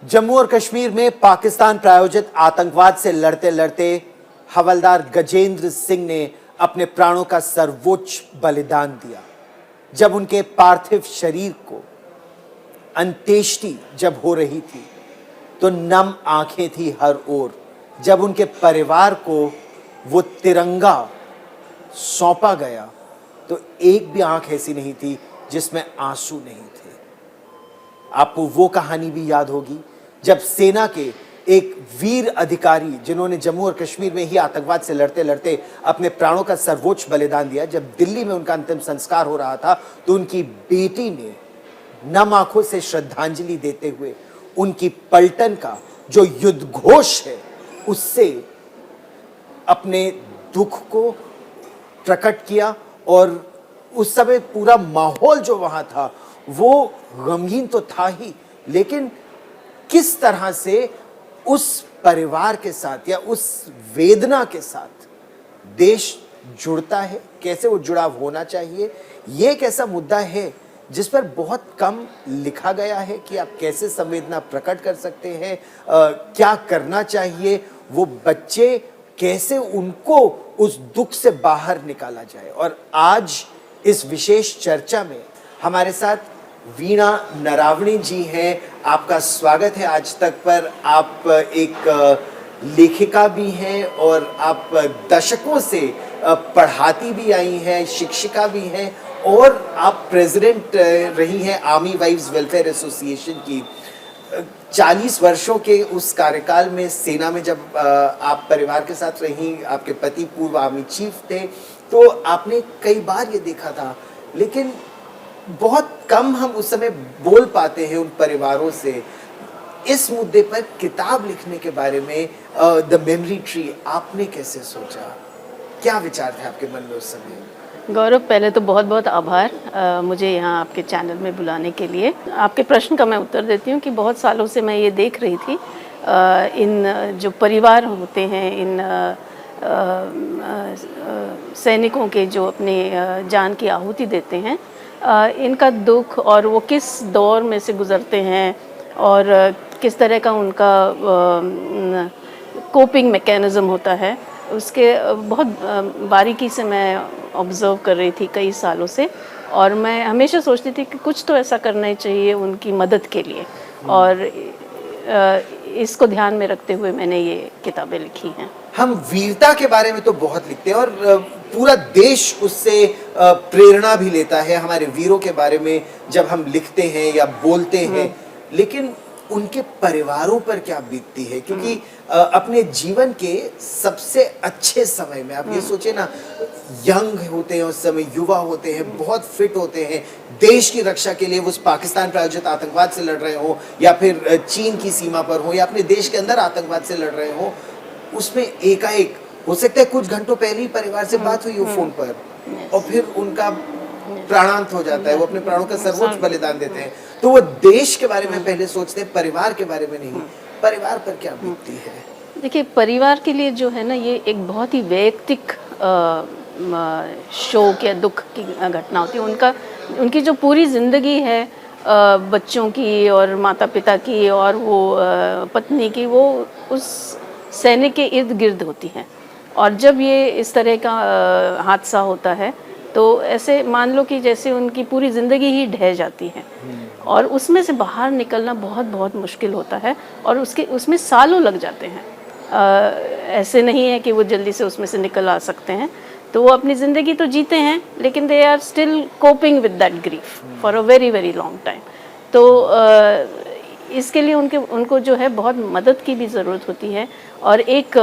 जम्मू और कश्मीर में पाकिस्तान प्रायोजित आतंकवाद से लड़ते लड़ते हवलदार गजेंद्र सिंह ने अपने प्राणों का सर्वोच्च बलिदान दिया। जब उनके पार्थिव शरीर को अंत्येष्टि जब हो रही थी तो नम आंखें थी हर ओर। जब उनके परिवार को वो तिरंगा सौंपा गया तो एक भी आंख ऐसी नहीं थी जिसमें आंसू नहीं थे। आपको वो कहानी भी याद होगी जब सेना के एक वीर अधिकारी जिन्होंने जम्मू और कश्मीर में ही आतंकवाद से लड़ते लड़ते अपने प्राणों का सर्वोच्च बलिदान दिया, जब दिल्ली में उनका अंतिम संस्कार हो रहा था तो उनकी बेटी ने नम आंखों से श्रद्धांजलि देते हुए उनकी पलटन का जो युद्ध घोष है उससे अपने दुख को प्रकट किया। और उस समय पूरा माहौल जो वहां था वो गमगीन तो था ही, लेकिन किस तरह से उस परिवार के साथ या उस वेदना के साथ देश जुड़ता है, कैसे वो जुड़ाव होना चाहिए, ये एक ऐसा मुद्दा है जिस पर बहुत कम लिखा गया है कि आप कैसे संवेदना प्रकट कर सकते हैं, क्या करना चाहिए, वो बच्चे कैसे उनको उस दुख से बाहर निकाला जाए। और आज इस विशेष चर्चा में हमारे साथ वीणा नरावणे जी हैं। आपका स्वागत है आज तक पर। आप एक लेखिका भी हैं और आप दशकों से पढ़ाती भी आई हैं, शिक्षिका भी हैं और आप प्रेसिडेंट रही हैं आर्मी वाइव्स वेलफेयर एसोसिएशन की। 40 वर्षों के उस कार्यकाल में सेना में जब आप परिवार के साथ रहीं, आपके पति पूर्व आर्मी चीफ थे, तो आपने कई बार ये देखा था, लेकिन बहुत कम हम उस समय बोल पाते हैं उन परिवारों से। इस मुद्दे पर किताब लिखने के बारे में द मेमोरी ट्री आपने कैसे सोचा, क्या विचार थे आपके मन में उस समय? गौरव, पहले तो बहुत बहुत आभार मुझे यहाँ आपके चैनल में बुलाने के लिए। आपके प्रश्न का मैं उत्तर देती हूँ कि बहुत सालों से मैं ये देख रही थी इन जो परिवार होते हैं, इन सैनिकों के जो अपने जान की आहुति देते हैं, इनका दुख और वो किस दौर में से गुज़रते हैं और किस तरह का उनका कोपिंग मैकेनिज़्म होता है, उसके बहुत बारीकी से मैं ऑब्ज़र्व कर रही थी कई सालों से। और मैं हमेशा सोचती थी कि कुछ तो ऐसा करना ही चाहिए उनकी मदद के लिए, और इसको ध्यान में रखते हुए मैंने ये किताबें लिखी हैं। हम वीरता के बारे में तो बहुत लिखते हैं और पूरा देश उससे प्रेरणा भी लेता है हमारे वीरों के बारे में जब हम लिखते हैं या बोलते हैं, लेकिन उनके परिवारों पर क्या बीतती है, क्योंकि अपने जीवन के सबसे अच्छे समय में आप ये सोचे ना, यंग होते हैं उस समय, युवा होते हैं, बहुत फिट होते हैं, देश की रक्षा के लिए वो पाकिस्तान प्रायोजित आतंकवाद से लड़ रहे हो या फिर चीन की सीमा पर हो या अपने देश के अंदर आतंकवाद से लड़ रहे हो, उसमें एकाएक हो सकता है कुछ घंटों पहले ही परिवार से बात हुई हो फोन पर और फिर उनका प्राणांत हो जाता है, वो अपने प्राणों का सर्वोच्च बलिदान देते हैं। तो वो देश के बारे में पहले सोचते हैं, परिवार के बारे में नहीं। परिवार पर क्या बीतती है? देखिए, परिवार के लिए जो है ना, ये एक बहुत ही वैयक्तिक शोक या दुख की घटना होती है। उनकी जो पूरी ज़िंदगी है बच्चों की और माता पिता की और वो पत्नी की, वो उस सैनिक के इर्द गिर्द होती हैं। और जब ये इस तरह का हादसा होता है तो ऐसे मान लो कि जैसे उनकी पूरी ज़िंदगी ही ढह जाती है और उसमें से बाहर निकलना बहुत बहुत मुश्किल होता है और उसमें सालों लग जाते हैं। ऐसे नहीं है कि वो जल्दी से उसमें से निकल आ सकते हैं। तो वो अपनी ज़िंदगी तो जीते हैं, लेकिन they are still coping with that grief for a very very long time. तो इसके लिए उनको जो है बहुत मदद की भी ज़रूरत होती है और एक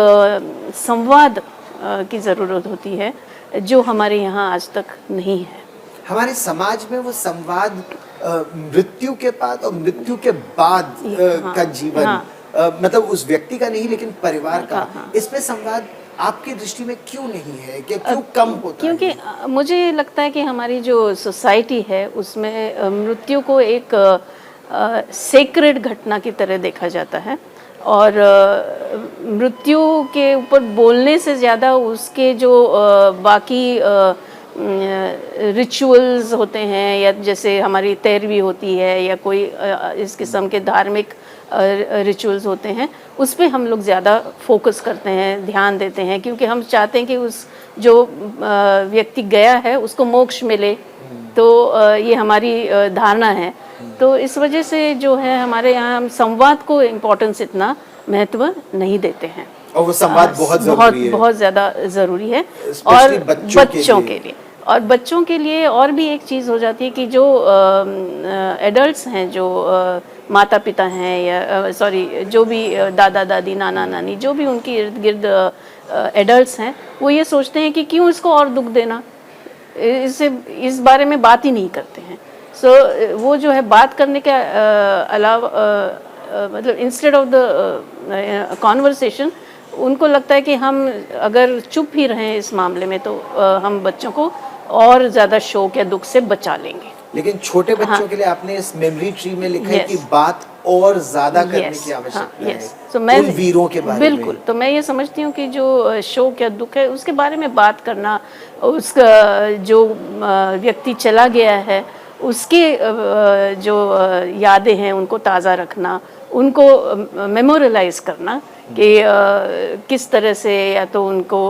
संवाद की ज़रूरत होती है जो हमारे यहाँ आज तक नहीं है। हमारे समाज में वो संवाद मृत्यु के बाद और मृत्यु के बाद का जीवन, मतलब उस व्यक्ति का नहीं लेकिन परिवार का, इसमें संवाद आपकी दृष्टि में क्यों नहीं है, कि क्यों कम होता है? क्योंकि मुझे लगता है कि हमारी जो सोसाइटी है उसमें मृत्यु को एक सेक्रेड घटना की तरह देखा जाता है और मृत्यु के ऊपर बोलने से ज़्यादा उसके जो बाकी रिचुअल्स होते हैं, या जैसे हमारी तैरवी होती है या कोई इस किस्म के धार्मिक रिचुअल्स होते हैं, उस पे हम लोग ज़्यादा फोकस करते हैं, ध्यान देते हैं, क्योंकि हम चाहते हैं कि उस जो व्यक्ति गया है उसको मोक्ष मिले। तो ये हमारी धारणा है। तो इस वजह से जो है हमारे यहाँ हम संवाद को इम्पोर्टेंस इतना महत्व नहीं देते हैं। और वो संवाद बहुत ज़रूरी है, बहुत ज़्यादा ज़रूरी है। और स्पेशली बच्चों के लिए, और बच्चों के लिए और भी एक चीज़ हो जाती है कि जो एडल्ट्स हैं, जो माता पिता हैं या सॉरी जो भी दादा दादी नाना नानी जो भी उनके इर्द गिर्द एडल्ट्स हैं, वो ये सोचते हैं कि क्यों इसको और दुख देना, इससे इस बारे में बात ही नहीं करते हैं। सो वो जो है बात करने के अलावा मतलब इंस्टेड ऑफ द कॉन्वर्सेशन, उनको लगता है कि हम अगर चुप ही रहें इस मामले में तो हम बच्चों को और ज़्यादा शोक या दुख से बचा लेंगे। लेकिन छोटे बच्चों के लिए आपने इस मेमोरी ट्री में लिखा है कि बात और ज्यादा करने की आवश्यकता है। तो मैं उन वीरों के बारे में बिल्कुल, तो मैं ये समझती हूँ कि जो शोक या दुख है उसके बारे में बात करना, उसका जो व्यक्ति चला गया है उसके जो यादें हैं उनको ताज़ा रखना, उनको मेमोरलाइज करना कि किस तरह से या तो उनको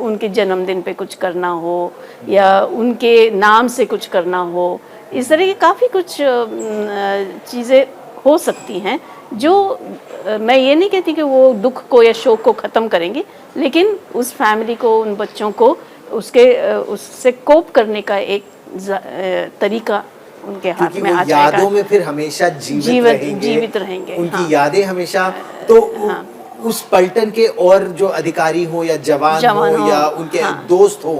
उनके जन्मदिन पे कुछ करना हो या उनके नाम से कुछ करना हो, इस तरह की काफ़ी कुछ चीज़ें हो सकती हैं जो मैं ये नहीं कहती कि वो दुख को या शोक को ख़त्म करेंगी, लेकिन उस फैमिली को, उन बच्चों को उससे कोप करने का एक तरीका उनके हाथ में आ जाएगा। यादों में फिर हमेशा जीवित रहेंगे उनकी यादें हमेशा। तो उस पलटन के और जो अधिकारी हो या जवान हो या उनके दोस्त हो,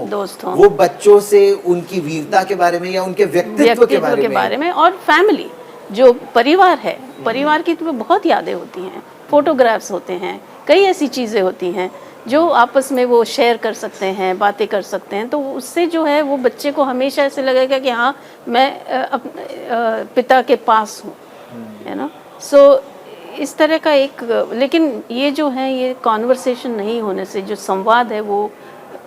वो बच्चों से उनकी वीरता के बारे में या उनके व्यक्तित्व के बारे में और फैमिली जो परिवार है, परिवार की तो बहुत यादें होती हैं, फोटोग्राफ्स होते हैं, कई ऐसी चीज़ें होती हैं जो आपस में वो शेयर कर सकते हैं, बातें कर सकते हैं। तो उससे जो है वो बच्चे को हमेशा ऐसे लगेगा कि हाँ मैं अपने पिता के पास हूँ, है ना। सो इस तरह का एक, लेकिन ये जो है ये कॉन्वर्सेशन नहीं होने से, जो संवाद है वो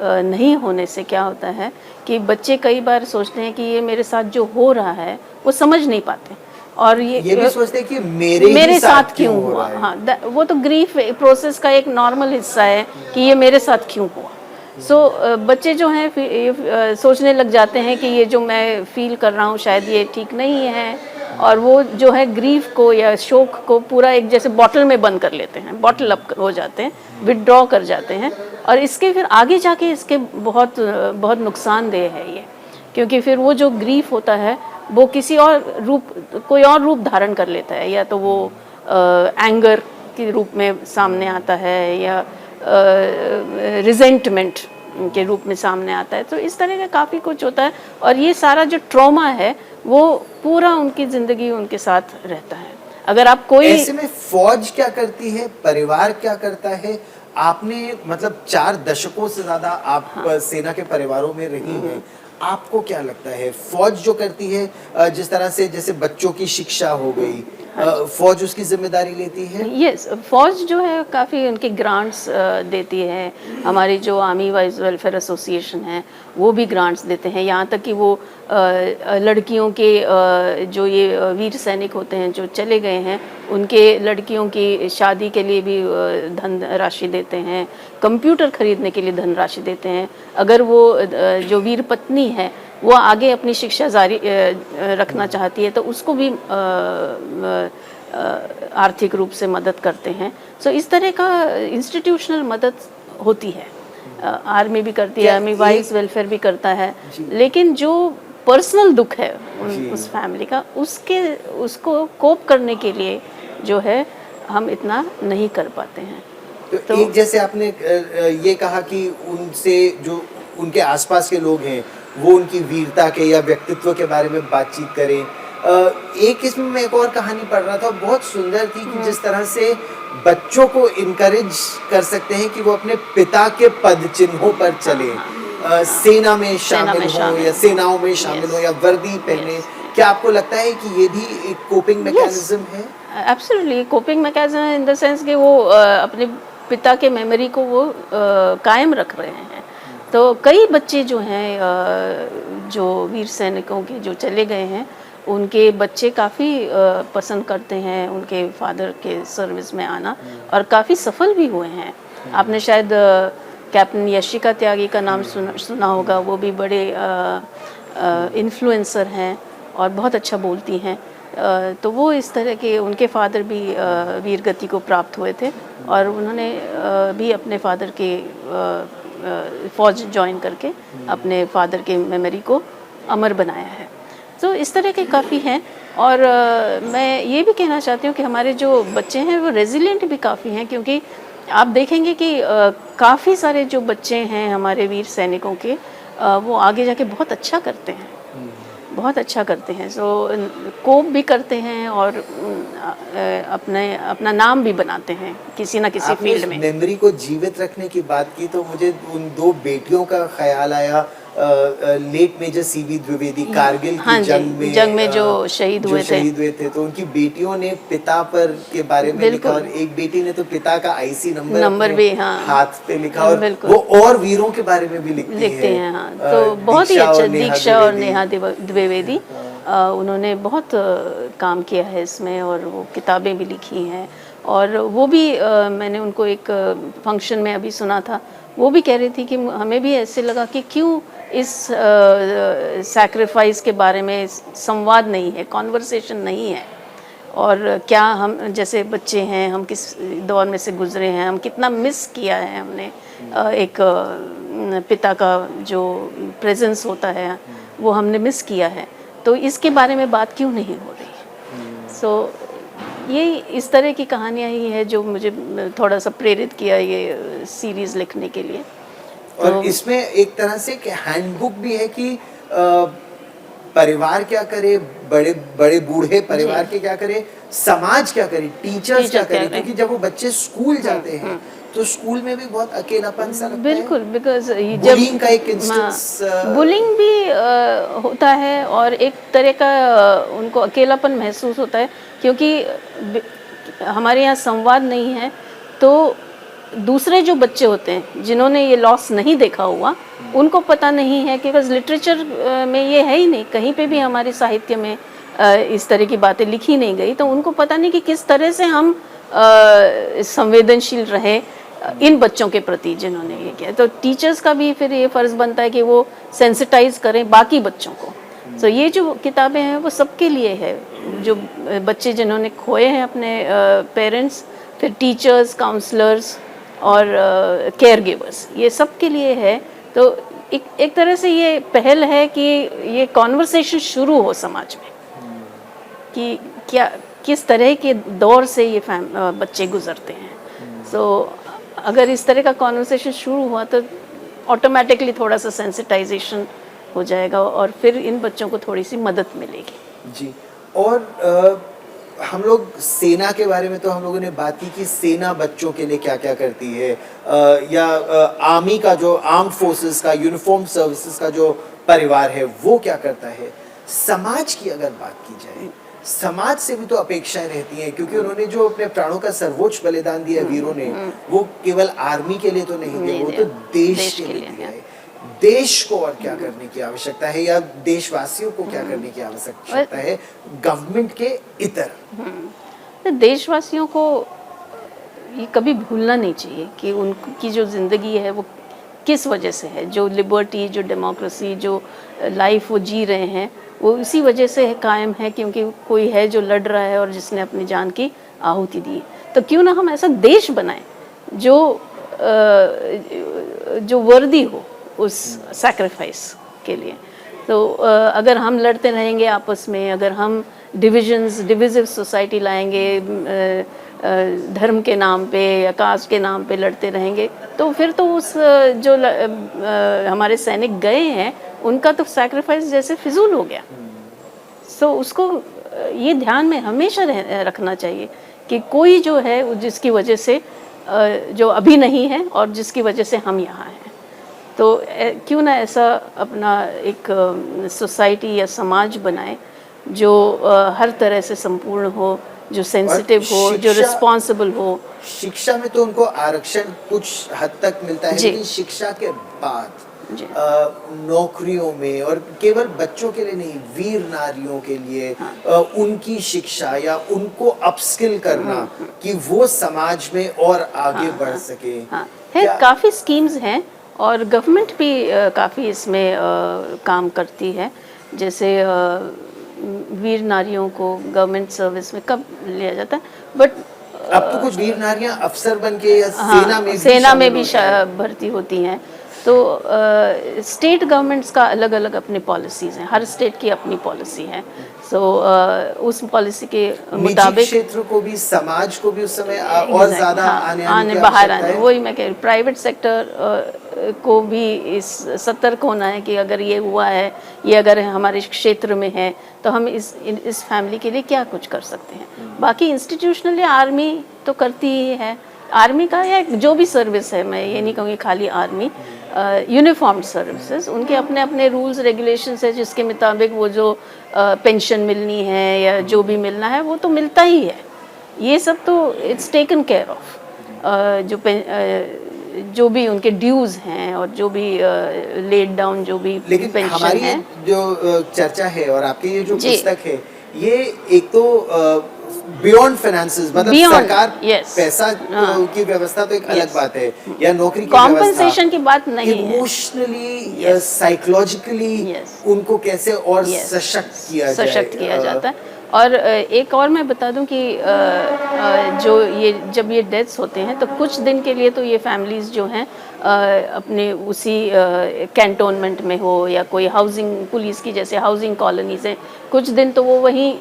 नहीं होने से क्या होता है कि बच्चे कई बार सोचते हैं कि ये मेरे साथ जो हो रहा है वो समझ नहीं पाते, और ये भी सोचते हैं कि मेरे साथ क्यों हुआ। हाँ, वो तो ग्रीफ प्रोसेस का एक नॉर्मल हिस्सा है कि ये मेरे साथ क्यों हुआ। सो बच्चे जो हैं सोचने लग जाते हैं कि ये जो मैं फील कर रहा हूँ शायद ये ठीक नहीं है, और वो जो है ग्रीफ को या शोक को पूरा एक जैसे बॉटल में बंद कर लेते हैं, बॉटल अप हो जाते हैं, विदड्रॉ कर जाते हैं। और इसके फिर आगे जाके इसके बहुत बहुत नुकसानदेह है ये, क्योंकि फिर वो जो ग्रीफ होता है वो किसी और रूप, कोई और रूप धारण कर लेता है, या तो वो एंगर के रूप में सामने आता है या रिजेंटमेंट के रूप में सामने आता है। तो इस तरह का काफ़ी कुछ होता है, और ये सारा जो ट्रॉमा है वो पूरा उनकी ज़िंदगी उनके साथ रहता है। अगर आप कोई ऐसे में फौज क्या करती है, परिवार क्या करता है? आपने मतलब 4 दशकों से ज़्यादा आप सेना के परिवारों में रही हैं, आपको क्या लगता है फौज जो करती है, जिस तरह से जैसे बच्चों की शिक्षा हो गई, फौज उसकी जिम्मेदारी लेती है? यस, फौज जो है काफ़ी उनके ग्रांट्स देती है। हमारी जो आर्मी वाइज वेलफेयर एसोसिएशन है वो भी ग्रांट्स देते हैं, यहाँ तक कि वो लड़कियों के जो ये वीर सैनिक होते हैं जो चले गए हैं, उनके लड़कियों की शादी के लिए भी धन राशि देते हैं, कंप्यूटर खरीदने के लिए धन राशि देते हैं। अगर वो जो वीर पत्नी है वो आगे अपनी शिक्षा जारी रखना चाहती है तो उसको भी आर्थिक रूप से मदद करते हैं। सो इस तरह का इंस्टीट्यूशनल मदद होती है, आर्मी भी करती है, आर्मी वाइज वेलफेयर भी करता है। लेकिन जो पर्सनल दुख है उस फैमिली का, उसको कोप करने के लिए जो है हम इतना नहीं कर पाते हैं। तो एक जैसे आपने ये कहा कि उनसे जो उनके आसपास के लोग हैं वो उनकी वीरता के या व्यक्तित्व के बारे में बातचीत करें। एक इसमें मैं एक और कहानी पढ़ रहा था, बहुत सुंदर थी कि जिस तरह से बच्चों को इनकरेज कर सकते हैं कि वो अपने पिता के पद चिन्हों पर चले, सेना में शामिल हो या सेनाओं में शामिल हो या वर्दी पहने। क्या आपको लगता है कि ये भी एक कोपिंग मैकेनिज्म है? Absolutely coping mechanism in the sense कि वो अपने पिता के मेमोरी को वो कायम रख रहे हैं। तो कई बच्चे जो हैं जो वीर सैनिकों के जो चले गए हैं उनके बच्चे काफ़ी पसंद करते हैं उनके फादर के सर्विस में आना, और काफ़ी सफल भी हुए हैं। आपने शायद कैप्टन यशिका त्यागी का नाम सुना होगा, वो भी बड़े इन्फ्लुएंसर हैं और बहुत अच्छा बोलती हैं। तो वो इस तरह के, उनके फादर भी वीर गति को प्राप्त हुए थे, और उन्होंने भी अपने फादर के फौज ज्वाइन करके अपने फादर के मेमोरी को अमर बनाया है। तो इस तरह के काफ़ी हैं। और मैं ये भी कहना चाहती हूँ कि हमारे जो बच्चे हैं वो रेजिलिएंट भी काफ़ी हैं, क्योंकि आप देखेंगे कि काफ़ी सारे जो बच्चे हैं हमारे वीर सैनिकों के, वो आगे जाके बहुत अच्छा करते हैं, बहुत अच्छा करते हैं। सो कोप भी करते हैं और अपना नाम भी बनाते हैं किसी ना किसी फील्ड में। मेमोरी को जीवित रखने की बात की तो मुझे उन 2 बेटियों का ख्याल आया। Late major C V Dwivedi Kargil की जंग में जो शहीद हुए थे, तो उनकी बेटियों ने पिता पर के बारे में लिखा, और एक बेटी ने तो पिता का आईसी नंबर भी हाथ पे लिखा, और वो और वीरों के बारे में भी लिखते हैं। हाँ, तो बहुत ही अच्छा, दीक्षा और नेहा द्विवेदी, उन्होंने बहुत काम किया है इसमें, और वो किताबें भी लिखी हैं। और वो भी मैंने उनको एक फंक्शन में अभी सुना था, वो भी कह रही थी कि हमें भी ऐसे लगा कि क्यों इस सैक्रिफाइस के बारे में संवाद नहीं है, कॉन्वर्सेशन नहीं है, और क्या हम जैसे बच्चे हैं, हम किस दौर में से गुजरे हैं, हम कितना मिस किया है हमने एक पिता का जो प्रेजेंस होता है वो हमने मिस किया है। तो इसके बारे में बात क्यों नहीं हो रही? सो ये इस तरह की कहानियाँ ही है जो मुझे थोड़ा सा प्रेरित किया ये सीरीज़ लिखने के लिए। और इसमें एक तरह से हैंडबुक भी है कि परिवार क्या करे, बड़े बड़े बूढ़े परिवार के क्या करे, समाज क्या करे, टीचर्स क्या करे, क्योंकि जब वो बच्चे स्कूल जाते हैं तो स्कूल में भी बहुत अकेलापन सा लगता है। बिल्कुल, बिकॉज बुलिंग का एक इंस्टेंस, बुलिंग भी होता है, और एक तरह का उनको अकेलापन महसूस होता है, क्योंकि हमारे यहाँ संवाद नहीं है। तो दूसरे जो बच्चे होते हैं जिन्होंने ये लॉस नहीं देखा हुआ, उनको पता नहीं है, कि बिकॉज लिटरेचर में ये है ही नहीं, कहीं पे भी हमारे साहित्य में इस तरह की बातें लिखी नहीं गई, तो उनको पता नहीं कि किस तरह से हम संवेदनशील रहे इन बच्चों के प्रति जिन्होंने ये किया। तो टीचर्स का भी फिर ये फ़र्ज़ बनता है कि वो सेंसिटाइज करें बाकी बच्चों को। तो ये जो किताबें हैं वो सबके लिए है, जो बच्चे जिन्होंने खोए हैं अपने पेरेंट्स, फिर टीचर्स, काउंसलर्स और केयर गिवर्स, ये सब के लिए है। तो एक तरह से ये पहल है कि ये कॉन्वर्सेशन शुरू हो समाज में, कि क्या किस तरह के दौर से ये बच्चे गुजरते हैं। सो अगर इस तरह का कॉन्वर्सेशन शुरू हुआ तो ऑटोमेटिकली थोड़ा सा सेंसिटाइजेशन हो जाएगा, और फिर इन बच्चों को थोड़ी सी मदद मिलेगी। जी। और हम लोग सेना के बारे में तो हम लोगों ने बात की कि सेना बच्चों के लिए क्या क्या करती है, या आर्मी का जो आर्म्ड फोर्सेस का यूनिफॉर्म सर्विसेज का जो परिवार है वो क्या करता है। समाज की अगर बात की जाए, समाज से भी तो अपेक्षाएं रहती हैं, क्योंकि उन्होंने जो अपने प्राणों का सर्वोच्च बलिदान दिया वीरों ने, वो केवल आर्मी के लिए तो नहीं दिया, वो तो देश के लिए दिया है। देश को और क्या करने की आवश्यकता है, या देशवासियों को क्या करने की आवश्यकता है गवर्नमेंट के इतर? तो देशवासियों को ये कभी भूलना नहीं चाहिए कि उनकी जो ज़िंदगी है वो किस वजह से है, जो लिबर्टी, जो डेमोक्रेसी, जो लाइफ वो जी रहे हैं, वो इसी वजह से कायम है, क्योंकि कोई है जो लड़ रहा है और जिसने अपनी जान की आहुति दी। तो क्यों ना हम ऐसा देश बनाएं जो वर्दी हो उस सैक्रिफाइस के लिए। तो अगर हम लड़ते रहेंगे आपस में, अगर हम डिविजिव सोसाइटी लाएंगे, धर्म के नाम पे या कास्ट के नाम पे लड़ते रहेंगे, तो फिर तो उस जो हमारे सैनिक गए हैं उनका तो सैक्रिफाइस जैसे फिजूल हो गया। सो उसको ये ध्यान में हमेशा रखना चाहिए कि कोई जो है जिसकी वजह से जो अभी नहीं है और जिसकी वजह से हम यहाँ हैं, तो क्यों ना ऐसा अपना एक सोसाइटी या समाज बनाए जो हर तरह से संपूर्ण हो, जो सेंसिटिव हो, जो रिस्पॉन्सिबल हो। शिक्षा में तो उनको आरक्षण कुछ हद तक मिलता है, लेकिन शिक्षा के बाद जी। नौकरियों में, और केवल बच्चों के लिए नहीं, वीर नारियों के लिए उनकी शिक्षा या उनको अपस्किल करना कि वो समाज में और आगे बढ़ सके। हाँ है, क्या काफ़ी स्कीम्स हैं और गवर्नमेंट भी काफ़ी इसमें काम करती है। जैसे वीर नारियों को गवर्नमेंट सर्विस में कब लिया जाता है, बट अब तो कुछ वीर नारियां अफसर बन के या सेना में हाँ, भी सेना में शामिल भी होती हैं। भर्ती होती हैं। तो स्टेट गवर्नमेंट्स का अलग अलग अपनी पॉलिसीज़ हैं, हर स्टेट की अपनी पॉलिसी है। सो उस पॉलिसी के निजी मुताबिक क्षेत्र को भी, समाज को भी उस समय और एग्जैक्ट, ज्यादा हाँ, आने की बाहर आवश्यकता आने, है। वही मैं कह रही हूँ, प्राइवेट सेक्टर को भी इस सतर्क होना है कि अगर ये हुआ है, ये अगर हमारे क्षेत्र में है, तो हम इस फैमिली के लिए क्या कुछ कर सकते हैं। बाकी इंस्टीट्यूशनली आर्मी तो करती ही है, आर्मी का या जो भी सर्विस है, मैं ये नहीं कहूँगी खाली आर्मी, यूनिफॉर्म्ड सर्विसेज, उनके अपने अपने रूल्स रेगुलेशंस है जिसके मुताबिक वो जो पेंशन मिलनी है या जो भी मिलना है वो तो मिलता ही है। ये सब तो इट्स टेकन केयर ऑफ। जो भी उनके ड्यूज़ हैं और जो भी लेड डाउन जो भी लेकिन पेंशन हमारी है। ये जो चर्चा है और आपकी ये जो जी। पुस्तक है, ये एक तो बियॉन्ड फाइनेंसेस, मतलब बियॉन्ड, सरकार यस, पैसा हाँ, की व्यवस्था तो एक अलग यस, बात है, या नौकरी की कॉम्पनसेशन की व्यवस्था, बात नहीं है। इमोशनली यस, साइकोलॉजिकली यस, उनको कैसे और यस, सशक्त किया जाए। सशक्त किया जाता है। और एक और मैं बता दूं कि जो ये जब ये डेथ्स होते हैं तो कुछ दिन के लिए तो ये फैमिलीज़ जो हैं अपने उसी कैंटोनमेंट में हो या कोई हाउसिंग पुलिस की जैसे हाउसिंग कॉलोनीज़ हैं, कुछ दिन तो वो वहीं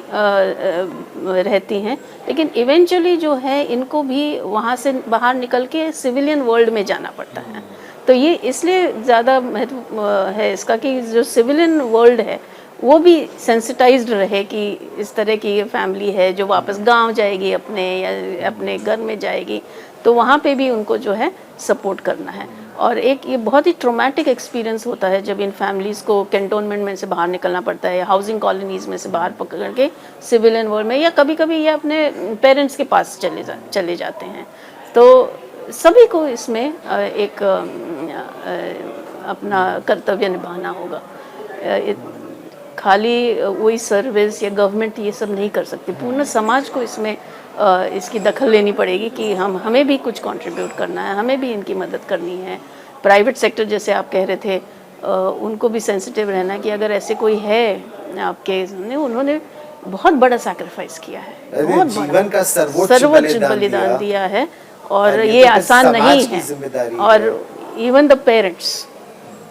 रहती हैं, लेकिन इवेंचुअली जो है इनको भी वहाँ से बाहर निकल के सिविलियन वर्ल्ड में जाना पड़ता है। तो ये इसलिए ज़्यादा महत्व है इसका कि जो सिविलियन वर्ल्ड है वो भी सेंसिटाइज्ड रहे कि इस तरह की ये फैमिली है जो वापस गांव जाएगी अपने या अपने घर में जाएगी, तो वहाँ पे भी उनको जो है सपोर्ट करना है। और एक ये बहुत ही ट्रॉमेटिक एक्सपीरियंस होता है जब इन फैमिलीज़ को कैंटोनमेंट में से बाहर निकलना पड़ता है या हाउसिंग कॉलोनीज़ में से बाहर पकड़ के सिविलियन वर्ल्ड में, या कभी कभी ये अपने पेरेंट्स के पास चले जाते हैं। तो सभी को इसमें एक अपना कर्तव्य निभाना होगा। खाली वही सर्विस या गवर्नमेंट ये सब नहीं कर सकती, पूर्ण समाज को इसमें इसकी दखल लेनी पड़ेगी कि हमें भी कुछ कंट्रीब्यूट करना है, हमें भी इनकी मदद करनी है। प्राइवेट सेक्टर जैसे आप कह रहे थे, उनको भी सेंसिटिव रहना है कि अगर ऐसे कोई है आपके सामने, उन्होंने बहुत बड़ा सैक्रिफाइस किया है, बहुत जीवन का सर्वोच्च बलिदान दिया है, और ये तो आसान नहीं है। और इवन द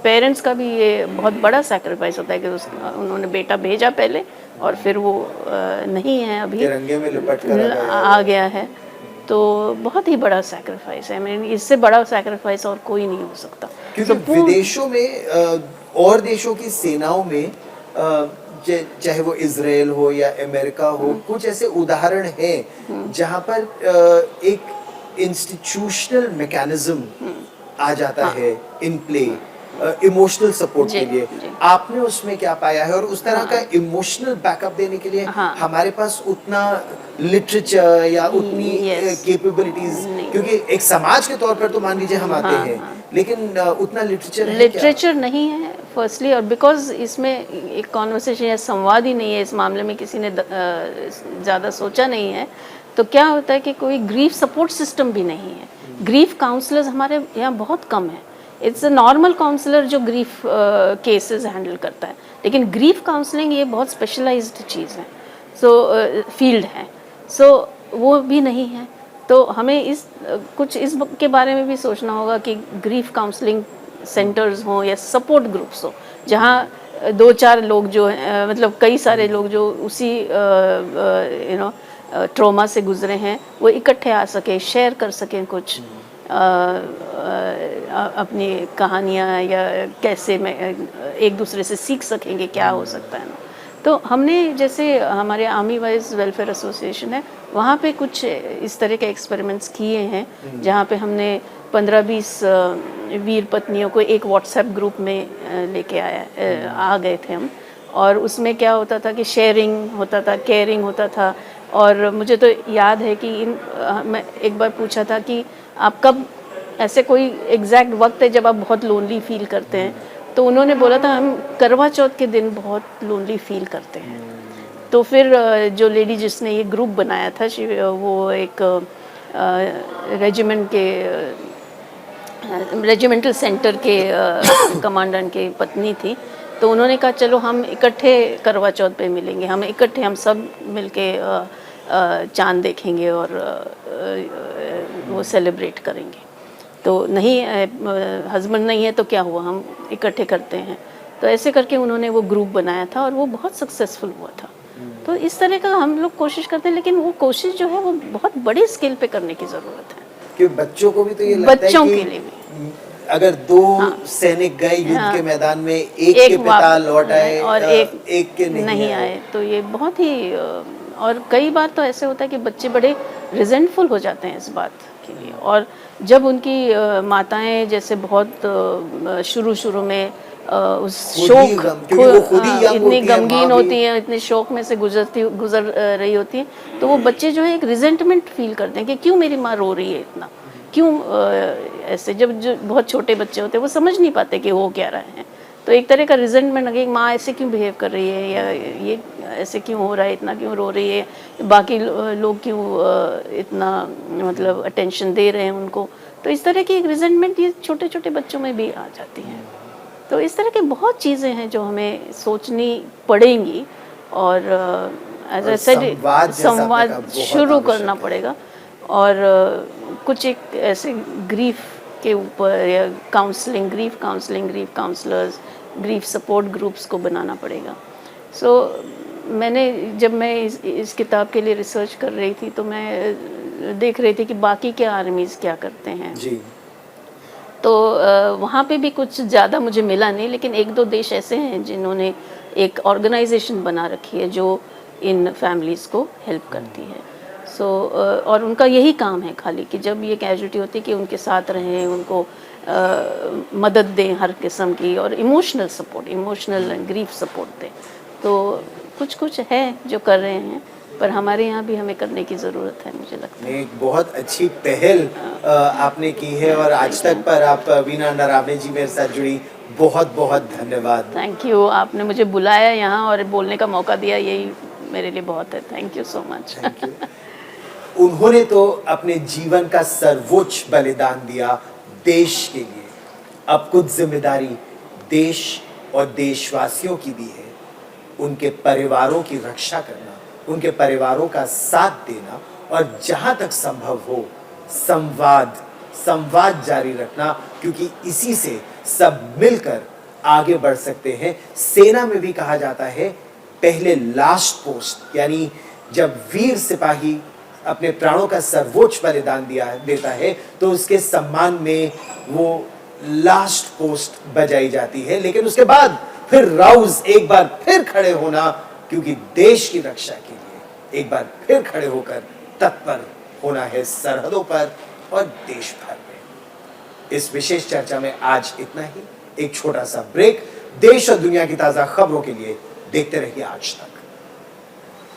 पेरेंट्स का भी ये बहुत बड़ा सैक्रिफाइस होता है कि उन्होंने बेटा भेजा पहले और फिर वो नहीं है, अभी तिरंगे में लिपट कर आ गया है, तो बहुत ही बड़ा सैक्रिफाइस है। मैं इससे बड़ा सैक्रिफाइस और कोई नहीं हो सकता। क्योंकि विदेशों में और देशों की सेनाओं में चाहे वो इजराइल हो या अमेरिका हो, कुछ ऐसे उदाहरण हैं जहां पर एक इंस्टीट्यूशनल मैकेनिज्म आ जाता है इन प्ले इमोशनल सपोर्ट के लिए। आपने उसमें क्या पाया है, और उस तरह का इमोशनल बैकअप देने के लिए हमारे पास उतना लिटरेचर या उतनी कैपेबिलिटीज, क्योंकि एक समाज के तौर पर तो मान लीजिए हम आते हैं, लेकिन उतना लिटरेचर नहीं है फर्स्टली, और बिकॉज इसमें एक कॉन्वर्सेशन या संवाद ही नहीं है, इस मामले में किसी ने ज़्यादा सोचा नहीं है। तो क्या होता है कि कोई ग्रीफ सपोर्ट सिस्टम भी नहीं है। ग्रीफ काउंसलर्स हमारे यहाँ बहुत कम है। इट्स अ नॉर्मल काउंसलर जो ग्रीफ केसेस हैंडल करता है, लेकिन ग्रीफ काउंसलिंग ये बहुत स्पेशलाइज्ड चीज़ है, फील्ड है, वो भी नहीं है। तो हमें इस के बारे में भी सोचना होगा कि ग्रीफ काउंसलिंग सेंटर्स हों या सपोर्ट ग्रुप्स हो, जहाँ 2-4 लोग जो हैं, मतलब कई सारे लोग जो उसी ट्रॉमा से गुजरे हैं, वो इकट्ठे आ सके, शेयर कर सकें कुछ अपनी कहानियाँ, या कैसे में एक दूसरे से सीख सकेंगे क्या हो सकता है ना। तो हमने जैसे हमारे आर्मी वाइज वेलफेयर एसोसिएशन है, वहाँ पे कुछ इस तरह के एक्सपेरिमेंट्स किए हैं, जहाँ पे हमने 15-20 वीर पत्नियों को एक व्हाट्सएप ग्रुप में लेके आ गए थे हम, और उसमें क्या होता था कि शेयरिंग होता था, केयरिंग होता था। और मुझे तो याद है कि मैं एक बार पूछा था कि आप कब, ऐसे कोई एग्जैक्ट वक्त है जब आप बहुत लोनली फील करते हैं, तो उन्होंने बोला था हम करवा चौथ के दिन बहुत लोनली फील करते हैं। तो फिर जो लेडी जिसने ये ग्रुप बनाया था वो एक रेजिमेंट के रेजिमेंटल सेंटर के कमांडेंट की पत्नी थी। तो उन्होंने कहा चलो हम इकट्ठे करवा चौथ पे मिलेंगे, हम इकट्ठे हम सब मिलके चांद देखेंगे और वो सेलिब्रेट करेंगे। तो नहीं हस्बैंड नहीं है तो क्या हुआ, हम इकट्ठे करते हैं। तो ऐसे करके उन्होंने वो ग्रुप बनाया था और वो बहुत सक्सेसफुल हुआ था। तो इस तरह का हम लोग कोशिश करते हैं, लेकिन वो कोशिश जो है वो बहुत बड़ी स्केल पे करने की ज़रूरत है। क्योंकि बच्चों को भी तो ये लगता है बच्चों कि के लिए भी अगर दो सैनिक गए युद्ध के मैदान में, एक के पिता लौट आए और एक के नहीं आए, तो ये बहुत ही और कई बार तो ऐसे होता है कि बच्चे बड़े रिजेंटफुल हो जाते हैं इस बात के लिए। और जब उनकी माताएं जैसे बहुत शुरू में उस शोक इतनी गमगीन होती हैं, इतने शोक में से गुजर रही होती हैं, तो वो बच्चे जो है एक रिजेंटमेंट फील करते हैं कि क्यों मेरी माँ रो रही है इतना, क्यों ऐसे। जब जो बहुत छोटे बच्चे होते हैं वो समझ नहीं पाते कि हो क्या रहे हैं, तो एक तरह का रिजेंटमेंट लगे माँ ऐसे क्यों बिहेव कर रही है, या ये ऐसे क्यों हो रहा है, इतना क्यों रो रही है, बाकी लोग क्यों इतना मतलब अटेंशन दे रहे हैं उनको। तो इस तरह की एक रिजेंटमेंट ये छोटे छोटे बच्चों में भी आ जाती है। तो इस तरह की बहुत चीज़ें हैं जो हमें सोचनी पड़ेंगी और एज आई सेड संवाद शुरू करना पड़ेगा। और कुछ एक ऐसे ग्रीफ के ऊपर या counselling, grief counsellors, grief support groups को बनाना पड़ेगा। सो जब मैं इस किताब के लिए रिसर्च कर रही थी तो मैं देख रही थी कि बाकी के आर्मीज़ क्या करते हैं जी। तो वहाँ पे भी कुछ ज़्यादा मुझे मिला नहीं, लेकिन एक दो देश ऐसे हैं जिन्होंने एक ऑर्गेनाइजेशन बना रखी है जो इन फैमिलीज़ को हेल्प करती है। सो और उनका यही काम है खाली कि जब ये कैजुअलिटी होती है कि उनके साथ रहें, उनको मदद दें हर किस्म की, और emotional support, emotional and grief support दें। तो कुछ है जो कर रहे हैं, पर हमारे यहाँ भी हमें करने की ज़रूरत है, मुझे लगता है। एक बहुत अच्छी पहल आपने की है और आज तक पर आप वीना नरावने जी मेरे साथ जुड़ी, बहुत बहुत धन्यवाद। थैंक यू, आपने मुझे बुलाया यहाँ और बोलने का मौका दिया, यही मेरे लिए बहुत है। Thank you so much. उन्होंने तो अपने जीवन का सर्वोच्च बलिदान दिया देश के लिए। अब कुछ जिम्मेदारी देश और देशवासियों की भी है, उनके परिवारों की रक्षा करना, उनके परिवारों का साथ देना और जहां तक संभव हो संवाद जारी रखना, क्योंकि इसी से सब मिलकर आगे बढ़ सकते हैं। सेना में भी कहा जाता है पहले लास्ट पोस्ट, यानी जब वीर सिपाही अपने प्राणों का सर्वोच्च बलिदान देता है तो उसके सम्मान में वो लास्ट पोस्ट बजाई जाती है, लेकिन उसके बाद फिर राउज एक बार फिर खड़े होना, क्योंकि देश की रक्षा के लिए एक बार फिर खड़े होकर तत्पर होना है सरहदों पर और देश भर में। इस विशेष चर्चा में आज इतना ही। एक छोटा सा ब्रेक। देश और दुनिया की ताजा खबरों के लिए देखते रहिए आज तक।